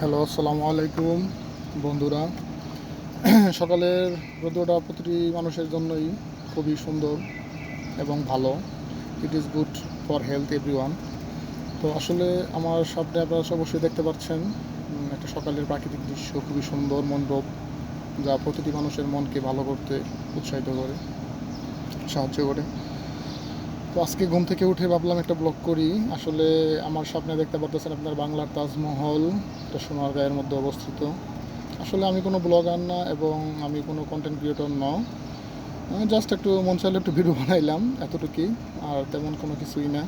Hello, আসসালামু আলাইকুম বন্ধুরা। সকালের রোদটা প্রতিটি মানুষের জন্যই খুবই সুন্দর এবং ভালো। It is good for health everyone. তো আসলে আমার সামনে আপনারা অবশ্যই দেখতে পাচ্ছেন একটা সকালের প্রাকৃতিক দৃশ্য, খুবই সুন্দর মনোরম, যা প্রতিটি মানুষের মনকে ভালো করতে উৎসাহিত করে, সাহায্য করে। তো আজকে ঘুম থেকে উঠে ভাবলাম একটা ব্লগ করি। আসলে আমার সামনে দেখতে পাচ্ছেন আপনার বাংলার তাজমহল, এটা সোনারগাঁয়ের মধ্যে অবস্থিত। আসলে আমি কোনো ব্লগার না এবং আমি কোনো কন্টেন্ট ক্রিয়েটর না। জাস্ট একটু মন চাইলে একটু ভিডিও বানাইলাম, এতটুকুই, আর তেমন কোনো কিছুই না।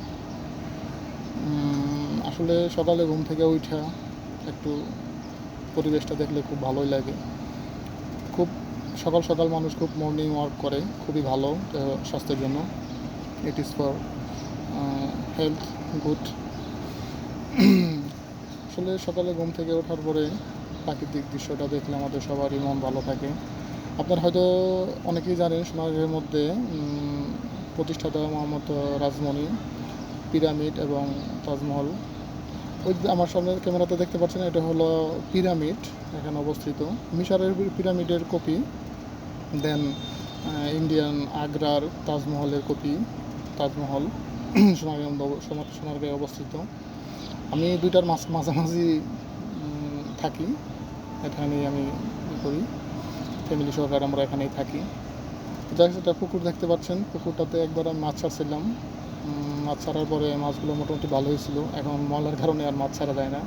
আসলে সকালে ঘুম থেকে উঠা একটু পরিবেশটা দেখলে খুব ভালোই লাগে। খুব সকাল সকাল মানুষ খুব মর্নিং ওয়াক করে, খুবই ভালো স্বাস্থ্যের জন্য। It is for health good. আসলে সকালে ঘুম থেকে ওঠার পরে প্রাকৃতিক দৃশ্যটা দেখলে আমাদের সবারই মন ভালো থাকে। আপনার হয়তো অনেকেই জানেন সোনারগাঁয়ের মধ্যে প্রতিষ্ঠাতা মোহাম্মদ রাজমণি, পিরামিড এবং তাজমহল। ওই যে আমার সামনে ক্যামেরাতে দেখতে পাচ্ছেন, এটা হলো পিরামিড এখানে অবস্থিত, মিশরের পিরামিডের কপি। দেন ইন্ডিয়ান আগ্রার তাজমহলের কপি, তাজমহল সোনারগাঁয়ে অবস্থিত। আমি দুইটার মাঝামাঝি থাকি, এখানেই আমি করি, ফ্যামিলি সহকারে আমরা এখানেই থাকি। যাই হোক, একটা পুকুর দেখতে পাচ্ছেন, পুকুরটাতে একবার আমি মাছ ছাড়ছিলাম। মাছ ছাড়ার পরে মাছগুলো মোটামুটি ভালো হয়েছিল, এখন ময়লার কারণে আর মাছ ছাড়া যায় না।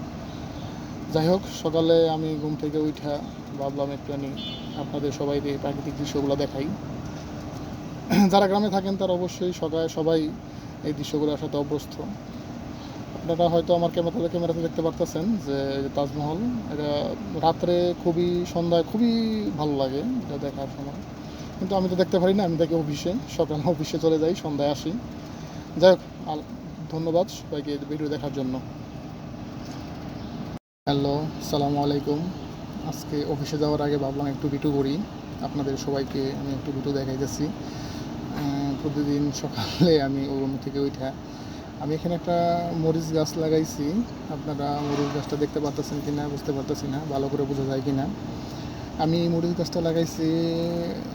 যাই হোক, সকালে আমি ঘুম থেকে উঠা ভাবলাম একটুখানি আপনাদের সবাইকে প্রাকৃতিক দৃশ্যগুলো দেখাই। যারা গ্রামে থাকেন তারা অবশ্যই সবাই এই দৃশ্যগুলোর সাথে অভ্যস্ত। আপনারা হয়তো আমার ক্যামেরাতে দেখতে পারতেছেন যে তাজমহল, এটা রাত্রে সন্ধ্যায় খুবই ভালো লাগে এটা দেখার সময়। কিন্তু আমি তো দেখতে পারি না, আমি দেখি অফিসে, সকালে অফিসে চলে যাই, সন্ধ্যায় আসি। যাই হোক, ধন্যবাদ সবাইকে ভিডিও দেখার জন্য। হ্যালো, সালামু আলাইকুম। আজকে অফিসে যাওয়ার আগে ভাবলাম একটু ভিডিও করি, আপনাদের সবাইকে আমি একটু ভিডিও দেখাইতেছি। প্রতিদিন সকালে আমি ঘুম থেকে উঠা আমি এখানে একটা মরিচ গাছ লাগাইছি। আপনারা মরিচ গাছটা দেখতে পাচ্ছেন কি না বুঝতে পারতেছি না, ভালো করে বোঝা যায় কি না। আমি মরিচ গাছটা লাগাইছি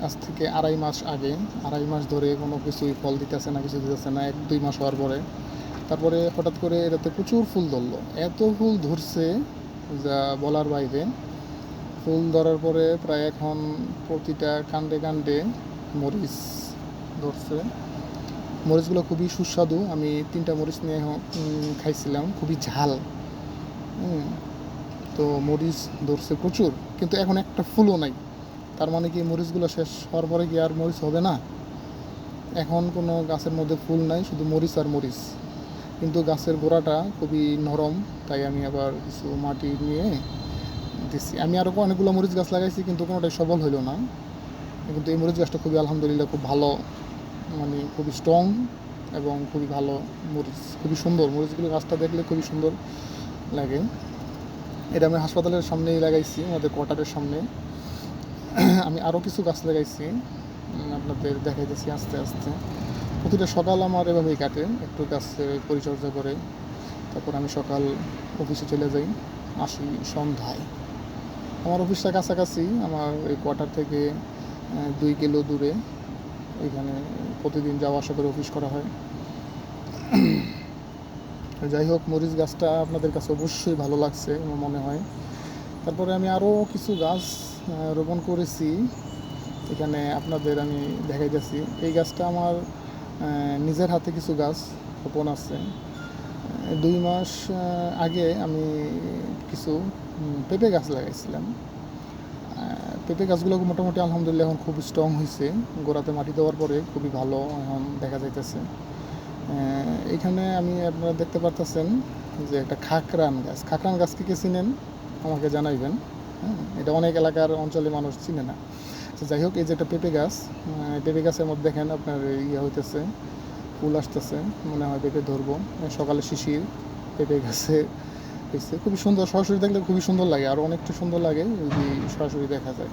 আজ থেকে 2.5 মাস আগে। 2.5 মাস ধরে কোনো কিছুই ফল দিতেছে না, কিছু দিতেছে না। 1-2 মাস হওয়ার পরে তারপরে হঠাৎ করে এটাতে প্রচুর ফুল ধরলো, এত ফুল ধরছে যা বলার বাইরে। ফুল ধরার পরে প্রায় এখন প্রতিটা কাণ্ডে কাণ্ডে মরিচ ধরছে। মরিচগুলো খুবই সুস্বাদু, আমি 3টা মরিচ নিয়ে খাইছিলাম, খুবই ঝাল। তো মরিচ ধরছে প্রচুর, কিন্তু এখন একটা ফুলও নাই। তার মানে কি মরিচগুলো শেষ হওয়ার পরে কি আর মরিচ হবে না? এখন কোনো গাছের মধ্যে ফুল নাই, শুধু মরিচ আর মরিচ। কিন্তু গাছের গোড়াটা খুবই নরম, তাই আমি আবার কিছু মাটি নিয়ে দিচ্ছি। আমি আরও অনেকগুলো মরিচ গাছ লাগাইছি, কিন্তু কোনোটাই সবল হইল না। কিন্তু এই মরিচ গাছটা খুবই আলহামদুলিল্লাহ খুব ভালো, মানে খুবই স্ট্রং এবং খুবই ভালো মরিচ, খুবই সুন্দর। মরিচগুলো গাছটা দেখলে খুবই সুন্দর লাগে। এটা আমি হাসপাতালের সামনেই লাগাইছি, আমাদের কোয়ার্টারের সামনে। আমি আরও কিছু গাছ লাগাইছি, আপনাদের দেখাইতেছি আস্তে আস্তে। প্রতিটা সকাল আমার এভাবেই কাটে, একটু গাছের পরিচর্যা করে তারপর আমি সকাল অফিসে চলে যাই, আসি সন্ধ্যায়। আমার অফিসটা কাছাকাছি, আমার এই কোয়ার্টার থেকে 2 কিলো দূরে। এখানে প্রতিদিন যাওয়া আসা করে অফিস করা হয়। যাই হোক, মরিচ গাছটা আপনাদের কাছে অবশ্যই ভালো লাগছে আমার মনে হয়। তারপরে আমি আরও কিছু গাছ রোপণ করেছি, এখানে আপনাদের আমি দেখাইতেছি। এই গাছটা আমার নিজের হাতে কিছু গাছ রোপণ আছে। 2 মাস আগে আমি কিছু পেঁপে গাছ লাগাইছিলাম। পেঁপে গাছগুলো মোটামুটি আলহামদুলিল্লাহ এখন খুব স্ট্রং হয়েছে, গোড়াতে মাটি দেওয়ার পরে খুবই ভালো এখন দেখা যাইতেছে। এইখানে আমি আপনারা দেখতে পারতেছেন যে একটা খাকরান গাছ কি চিনেন আমাকে জানাইবেন। এটা অনেক এলাকার অঞ্চলে মানুষ চিনে না। যাই হোক, এই যে একটা পেঁপে গাছের মধ্যে দেখেন আপনার হইতেছে, ফুল আসতেছে, মনে হয় পেঁপে ধরবো। সকালে শিশির পেঁপে গাছে হয়েছে, খুবই সুন্দর। সরাসরি দেখলে খুবই সুন্দর লাগে, আর অনেকটা সুন্দর লাগে যদি সরাসরি দেখা যায়।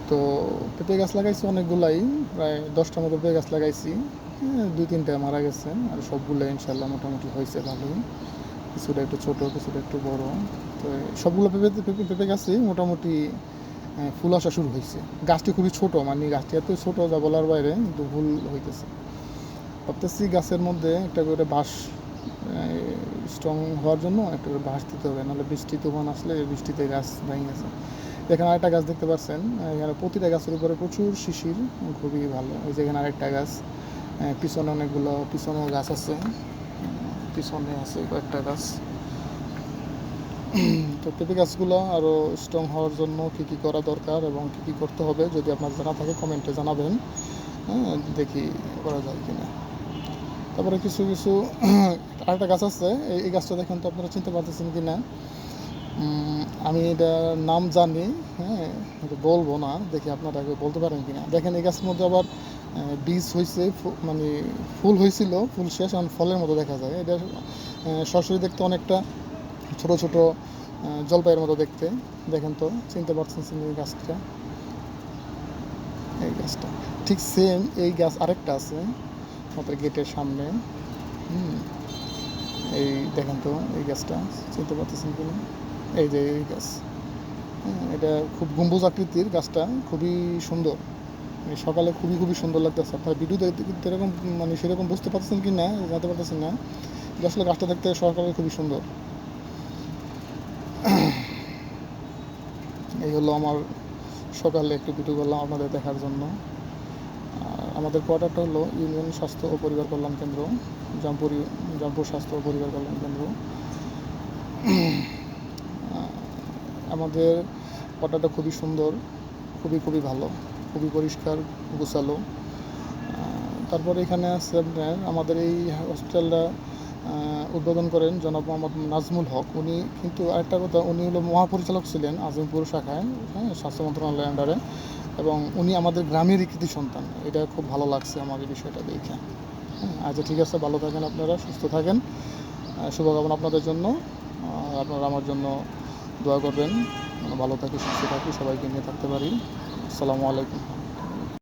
তো পেঁপে গাছ লাগাইছি অনেকগুলাই, প্রায় 10টার মতো পেঁপে গাছ লাগাইছি। 2-3টা মারা গেছে, আর সবগুলো ইনশাল্লাহ মোটামুটি হয়েছে ভালোই। কিছুটা একটু ছোটো, কিছুটা একটু বড়। তো সবগুলো পেঁপে গাছই মোটামুটি ফুল আসা শুরু হয়েছে। গাছটি খুবই ছোট, মানে গাছটি এত ছোট যা বলার বাইরে, কিন্তু ফুল হইতেছে। ভাবতেছি গাছের মধ্যে একটা করে বাঁশ স্ট্রং হওয়ার জন্য একটা করে বাঁশ দিতে হবে, নাহলে বৃষ্টি তুফান আসলে বৃষ্টিতে গাছ ভেঙে গেছে। এখানে আরেকটা গাছ দেখতে পাচ্ছেন, এখানে প্রতিটা গাছের উপরে প্রচুর শিশির, খুবই ভালো। এই যে এখানে আরেকটা গাছ, পিছনে অনেকগুলো পিছনেও গাছ আছে, পিছনে আছে কয়েকটা গাছ। তো পেঁপে গাছগুলো আরও স্ট্রং হওয়ার জন্য কী কী করা দরকার এবং কী কী করতে হবে যদি আপনার জানা থাকে কমেন্টে জানাবেন। হ্যাঁ, দেখি করা যায় কিনা। তারপরে কিছু কিছু আরেকটা গাছ আছে, এই গাছটা দেখেন তো আপনারা চিনতে পারতেছেন কি না। আমি এটা নাম জানি, হ্যাঁ, বলবো না, দেখি আপনারা বলতে পারেন কিনা। দেখেন এই গাছের মধ্যে আবার বীজ হয়েছে, মানে ফুল হয়েছিল, ফুল শেষ, এখন ফলের মতো দেখা যায়। এটা সরাসরি দেখতে অনেকটা ছোট ছোট জলপাইয়ের মতো দেখতে। দেখেন তো, চিনতে পারছেন এই গাছটা, এই গাছটা ঠিক সেম। এই গাছ আরেকটা আছে আমাদের গেটের সামনে। এই দেখেন তো এই গাছটা, চিনতে পারতেছেন কিনা। এই যে এই গাছ, এটা খুব গম্বুজ আকৃতির, গাছটা খুবই সুন্দর। সকালে খুবই খুবই সুন্দর লাগতেছে। আপনার ভিডিও দেখতে এরকম, মানে সেরকম বুঝতে পারতেছেন কি না জানতে পারতেছেন না, আসলে গাছটা দেখতে সকালে খুবই সুন্দর। এই হলো আমার সকালে একটু ভিডিও করলাম আপনাদের দেখার জন্য। আমাদের কোয়ার্টারটা হলো ইউনিয়ন স্বাস্থ্য ও পরিবার কল্যাণ কেন্দ্র, জামপুর স্বাস্থ্য ও পরিবার কল্যাণ কেন্দ্র। আমাদের কোয়ার্টারটা খুবই সুন্দর, খুবই খুবই ভালো, খুবই পরিষ্কার গোছালো। তারপরে এখানে আছে আপনার আমাদের এই হসপিটালটা উদ্বোধন করেন জনাব মোহাম্মদ নাজমুল হক। উনি কিন্তু আরেকটা কথা, উনি হলো মহাপরিচালক ছিলেন আজিমপুর শাখায়, হ্যাঁ, স্বাস্থ্য মন্ত্রণালয়ের আন্ডারে, এবং উনি আমাদের গ্রামের কৃতি সন্তান। এটা খুব ভালো লাগছে আমার এই বিষয়টা দেখে। হ্যাঁ, আচ্ছা ঠিক আছে, ভালো থাকেন আপনারা, সুস্থ থাকেন, শুভকামনা আপনাদের জন্য। আপনারা আমার জন্য দোয়া করবেন, ভালো থাকি, সুস্থ থাকি, সবাইকে নিয়ে থাকতে পারি। আসসালামু আলাইকুম।